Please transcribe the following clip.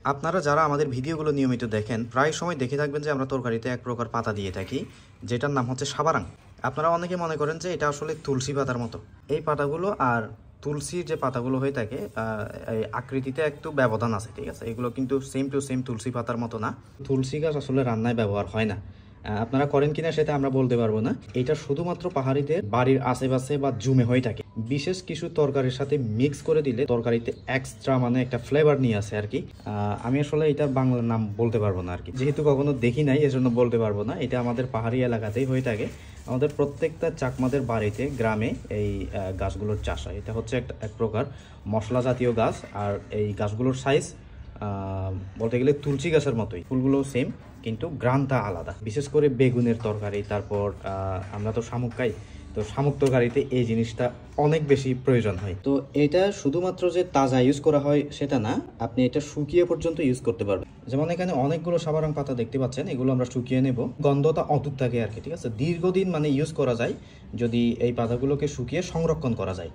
আপনারা যারা আমাদের ভিডিওগুলো নিয়মিত দেখেন প্রায় সময় দেখে থাকবেন যে আমরা তরকারিতে এক প্রকার পাতা দিয়ে থাকি, যেটার নাম হচ্ছে সাবারাং। আপনারা অনেকে মনে করেন যে এটা আসলে তুলসী পাতার মতো। এই পাতাগুলো আর তুলসীর যে পাতাগুলো হয়ে থাকে এই আকৃতিতে একটু ব্যবধান আছে, ঠিক আছে? এগুলো কিন্তু সেম টু সেম তুলসী পাতার মতো না। তুলসী গাছ আসলে রান্নায় ব্যবহার হয় না। আপনারা করেন কিনা সেটা আমরা বলতে পারবো না। এটা শুধুমাত্র পাহাড়িদের বাড়ির আশেপাশে বা জুমে হয়ে থাকে। বিশেষ কিছু তরকারির সাথে মিক্স করে দিলে তরকারিতে এক্সট্রা মানে একটা ফ্লেভার নিয়ে আসে আর কি। আমি আসলে এটার বাংলা নাম বলতে পারবো না আর কি, যেহেতু কখনো দেখি নাই এজন্য বলতে পারবো না। এটা আমাদের পাহাড়ি এলাকাতেই হয়ে থাকে। আমাদের প্রত্যেকটা চাকমাদের বাড়িতে গ্রামে এই গাছগুলোর চাষ হয়। এটা হচ্ছে এক প্রকার মশলা জাতীয় গাছ। আর এই গাছগুলোর সাইজ বলতে গেলে তুলসী গাছের মতোই, ফুলগুলোও সেম, কিন্তু গ্রানটা আলাদা। বিশেষ করে বেগুনের তরকারি, তারপর আমরা তো শামুক খাই, তো শামুক তরকারিতে এই জিনিসটা অনেক বেশি প্রয়োজন হয়। তো এটা শুধুমাত্র যে তাজা ইউজ করা হয় সেটা না, আপনি এটা শুকিয়ে পর্যন্ত ইউজ করতে পারবেন। যেমন এখানে অনেকগুলো সাবারাং পাতা দেখতে পাচ্ছেন, এগুলো আমরা শুকিয়ে নেব। গন্ধটা অটুট থাকে আর কি, ঠিক আছে? দীর্ঘদিন মানে ইউজ করা যায় যদি এই পাতাগুলোকে শুকিয়ে সংরক্ষণ করা যায়।